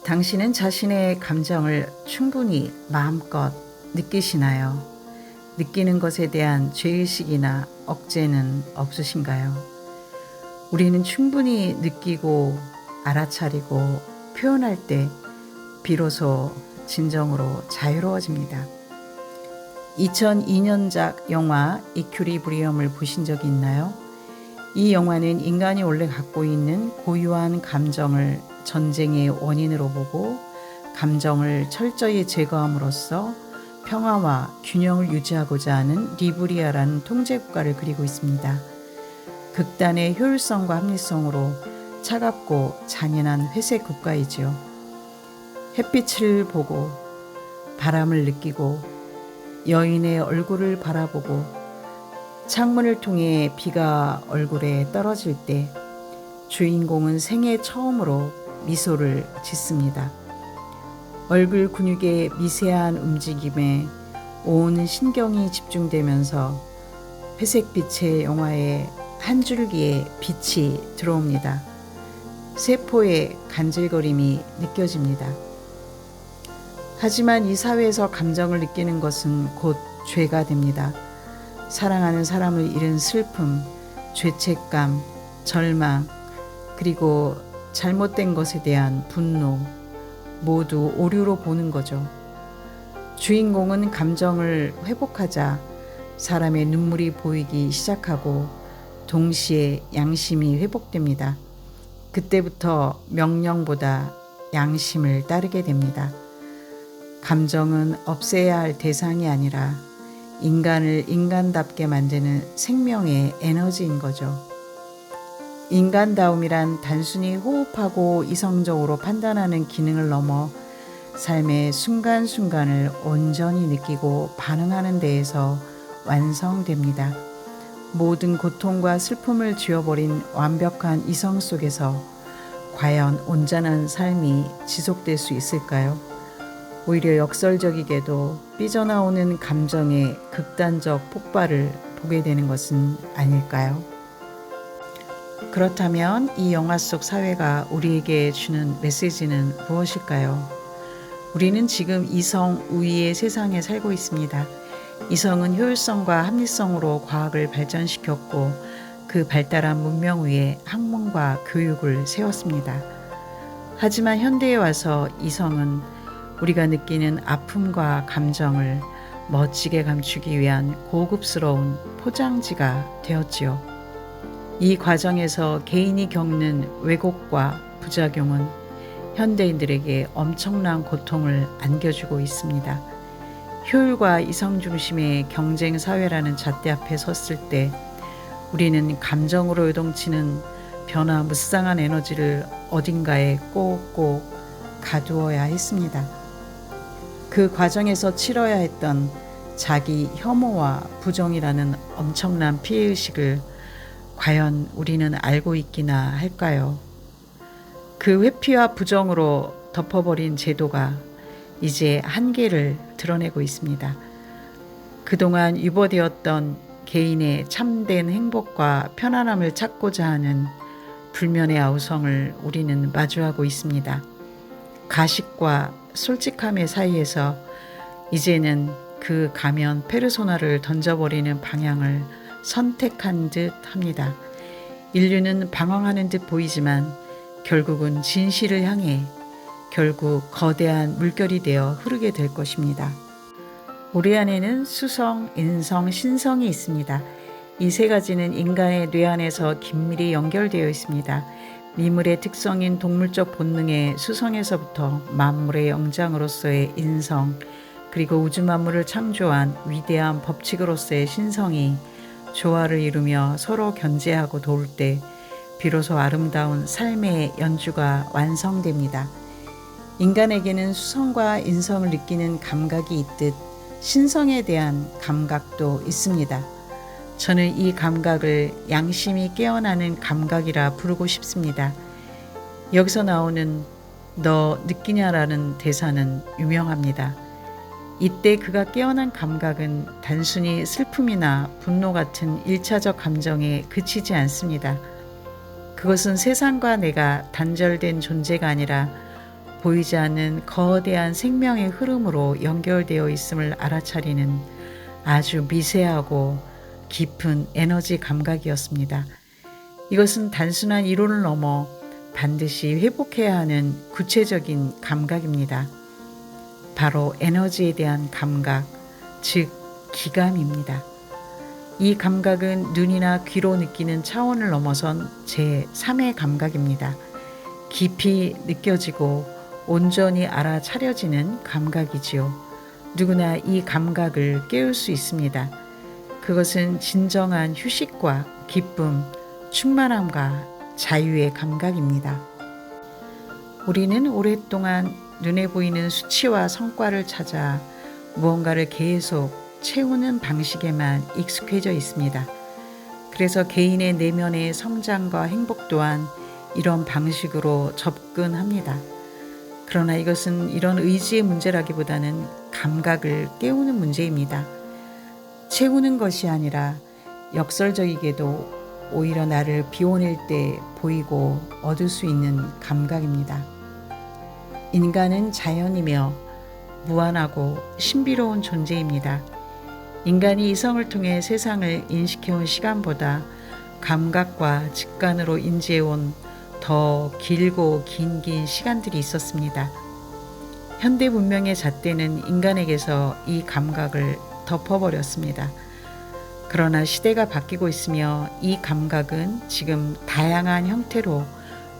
당신은 자신의 감정을 충분히 마음껏 느끼시나요? 느끼는 것에 대한 죄의식이나 억제는 없으신가요? 우리는 충분히 느끼고 알아차리고 표현할 때 비로소 진정으로 자유로워집니다. 2002년작 영화 이큐리브리엄을 보신 적이 있나요? 이 영화는 인간이 원래 갖고 있는 고유한 감정을 전쟁의 원인으로 보고 감정을 철저히 제거함으로써 평화와 균형을 유지하고자 하는 리브리아라는 통제국가를 그리고 있습니다. 극단의 효율성과 합리성으로 차갑고 잔인한 회색 국가이지요. 햇빛을 보고 바람을 느끼고 여인의 얼굴을 바라보고 창문을 통해 비가 얼굴에 떨어질 때 주인공은 생애 처음으로 미소를 짓습니다. 얼굴 근육의 미세한 움직임에 온 신경이 집중되면서 회색빛의 영화에 한 줄기의 빛이 들어옵니다. 세포의 간질거림이 느껴집니다. 하지만 이 사회에서 감정을 느끼는 것은 곧 죄가 됩니다. 사랑하는 사람을 잃은 슬픔, 죄책감, 절망, 그리고 잘못된 것에 대한 분노, 모두 오류로 보는 거죠. 주인공은 감정을 회복하자 사람의 눈물이 보이기 시작하고 동시에 양심이 회복됩니다. 그때부터 명령보다 양심을 따르게 됩니다. 감정은 없애야 할 대상이 아니라 인간을 인간답게 만드는 생명의 에너지인 거죠. 인간다움이란 단순히 호흡하고 이성적으로 판단하는 기능을 넘어 삶의 순간순간을 온전히 느끼고 반응하는 데에서 완성됩니다. 모든 고통과 슬픔을 지워버린 완벽한 이성 속에서 과연 온전한 삶이 지속될 수 있을까요? 오히려 역설적이게도 삐져나오는 감정의 극단적 폭발을 보게 되는 것은 아닐까요? 그렇다면 이 영화 속 사회가 우리에게 주는 메시지는 무엇일까요? 우리는 지금 이성 우위의 세상에 살고 있습니다. 이성은 효율성과 합리성으로 과학을 발전시켰고 그 발달한 문명 위에 학문과 교육을 세웠습니다. 하지만 현대에 와서 이성은 우리가 느끼는 아픔과 감정을 멋지게 감추기 위한 고급스러운 포장지가 되었지요. 이 과정에서 개인이 겪는 왜곡과 부작용은 현대인들에게 엄청난 고통을 안겨주고 있습니다. 효율과 이성 중심의 경쟁 사회라는 잣대 앞에 섰을 때 우리는 감정으로 요동치는 변화무쌍한 에너지를 어딘가에 꼭꼭 가두어야 했습니다. 그 과정에서 치러야 했던 자기 혐오와 부정이라는 엄청난 피해의식을 과연 우리는 알고 있기나 할까요? 그 회피와 부정으로 덮어버린 제도가 이제 한계를 드러내고 있습니다. 그동안 유보되었던 개인의 참된 행복과 편안함을 찾고자 하는 불면의 아우성을 우리는 마주하고 있습니다. 가식과 솔직함의 사이에서 이제는 그 가면 페르소나를 던져버리는 방향을 선택한 듯 합니다. 인류는 방황하는 듯 보이지만 결국은 진실을 향해 결국 거대한 물결이 되어 흐르게 될 것입니다. 우리 안에는 수성, 인성, 신성이 있습니다. 이 세 가지는 인간의 뇌 안에서 긴밀히 연결되어 있습니다. 미물의 특성인 동물적 본능의 수성에서부터 만물의 영장으로서의 인성, 그리고 우주 만물을 창조한 위대한 법칙으로서의 신성이 조화를 이루며 서로 견제하고 도울 때 비로소 아름다운 삶의 연주가 완성됩니다. 인간에게는 수성과 인성을 느끼는 감각이 있듯 신성에 대한 감각도 있습니다. 저는 이 감각을 양심이 깨어나는 감각이라 부르고 싶습니다. 여기서 나오는 너 느끼냐라는 대사는 유명합니다. 이때 그가 깨어난 감각은 단순히 슬픔이나 분노 같은 1차적 감정에 그치지 않습니다. 그것은 세상과 내가 단절된 존재가 아니라 보이지 않는 거대한 생명의 흐름으로 연결되어 있음을 알아차리는 아주 미세하고 깊은 에너지 감각이었습니다. 이것은 단순한 이론을 넘어 반드시 회복해야 하는 구체적인 감각입니다. 바로 에너지에 대한 감각, 즉 기감입니다. 이 감각은 눈이나 귀로 느끼는 차원을 넘어선 제3의 감각입니다. 깊이 느껴지고 온전히 알아차려지는 감각이지요. 누구나 이 감각을 깨울 수 있습니다. 그것은 진정한 휴식과 기쁨, 충만함과 자유의 감각입니다. 우리는 오랫동안 눈에 보이는 수치와 성과를 찾아 무언가를 계속 채우는 방식에만 익숙해져 있습니다. 그래서 개인의 내면의 성장과 행복 또한 이런 방식으로 접근합니다. 그러나 이것은 이런 의지의 문제라기보다는 감각을 깨우는 문제입니다. 채우는 것이 아니라 역설적이게도 오히려 나를 비워낼 때 보이고 얻을 수 있는 감각입니다. 인간은 자연이며 무한하고 신비로운 존재입니다. 인간이 이성을 통해 세상을 인식해온 시간보다 감각과 직관으로 인지해온 더 길고 긴 시간들이 있었습니다. 현대 문명의 잣대는 인간에게서 이 감각을 덮어버렸습니다. 그러나 시대가 바뀌고 있으며 이 감각은 지금 다양한 형태로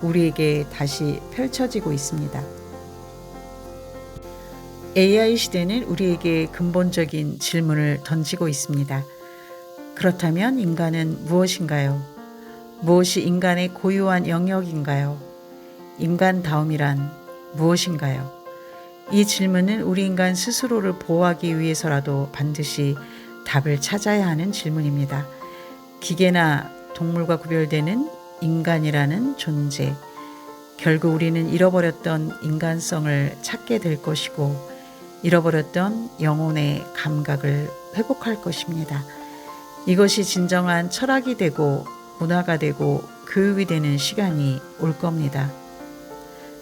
우리에게 다시 펼쳐지고 있습니다. AI 시대는 우리에게 근본적인 질문을 던지고 있습니다. 그렇다면 인간은 무엇인가요? 무엇이 인간의 고유한 영역인가요? 인간다움이란 무엇인가요? 이 질문은 우리 인간 스스로를 보호하기 위해서라도 반드시 답을 찾아야 하는 질문입니다. 기계나 동물과 구별되는 인간이라는 존재. 결국 우리는 잃어버렸던 인간성을 찾게 될 것이고 잃어버렸던 영혼의 감각을 회복할 것입니다. 이것이 진정한 철학이 되고 문화가 되고 교육이 되는 시간이 올 겁니다.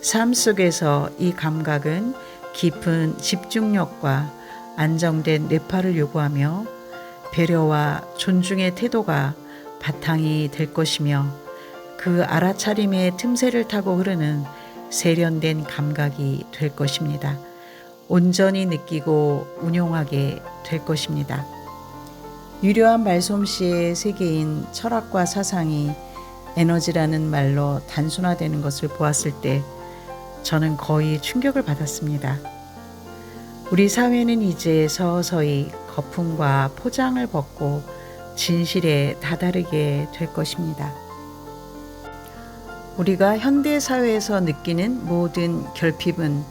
삶 속에서 이 감각은 깊은 집중력과 안정된 뇌파를 요구하며 배려와 존중의 태도가 바탕이 될 것이며 그 알아차림의 틈새를 타고 흐르는 세련된 감각이 될 것입니다. 온전히 느끼고 운용하게 될 것입니다. 유려한 말솜씨의 세계인 철학과 사상이 에너지라는 말로 단순화되는 것을 보았을 때 저는 거의 충격을 받았습니다. 우리 사회는 이제 서서히 거품과 포장을 벗고 진실에 다다르게 될 것입니다. 우리가 현대 사회에서 느끼는 모든 결핍은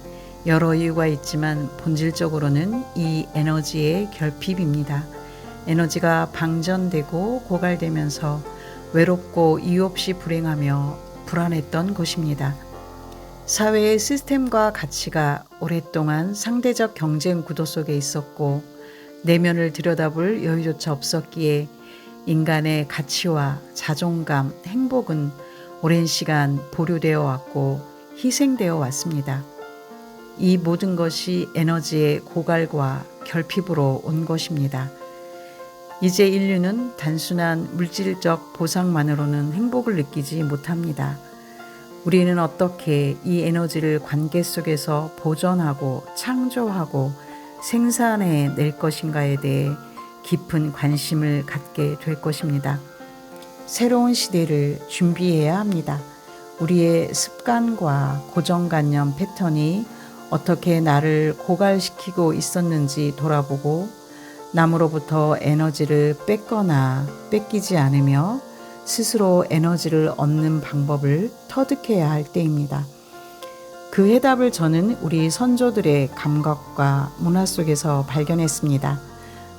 여러 이유가 있지만 본질적으로는 이 에너지의 결핍입니다. 에너지가 방전되고 고갈되면서 외롭고 이유 없이 불행하며 불안했던 것입니다. 사회의 시스템과 가치가 오랫동안 상대적 경쟁 구도 속에 있었고 내면을 들여다볼 여유조차 없었기에 인간의 가치와 자존감, 행복은 오랜 시간 보류되어 왔고 희생되어 왔습니다. 이 모든 것이 에너지의 고갈과 결핍으로 온 것입니다. 이제 인류는 단순한 물질적 보상만으로는 행복을 느끼지 못합니다. 우리는 어떻게 이 에너지를 관계 속에서 보존하고 창조하고 생산해 낼 것인가에 대해 깊은 관심을 갖게 될 것입니다. 새로운 시대를 준비해야 합니다. 우리의 습관과 고정관념 패턴이 어떻게 나를 고갈시키고 있었는지 돌아보고 남으로부터 에너지를 뺏거나 뺏기지 않으며 스스로 에너지를 얻는 방법을 터득해야 할 때입니다. 그 해답을 저는 우리 선조들의 감각과 문화 속에서 발견했습니다.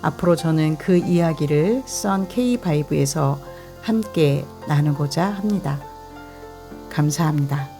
앞으로 저는 그 이야기를 썬 K5에서 함께 나누고자 합니다. 감사합니다.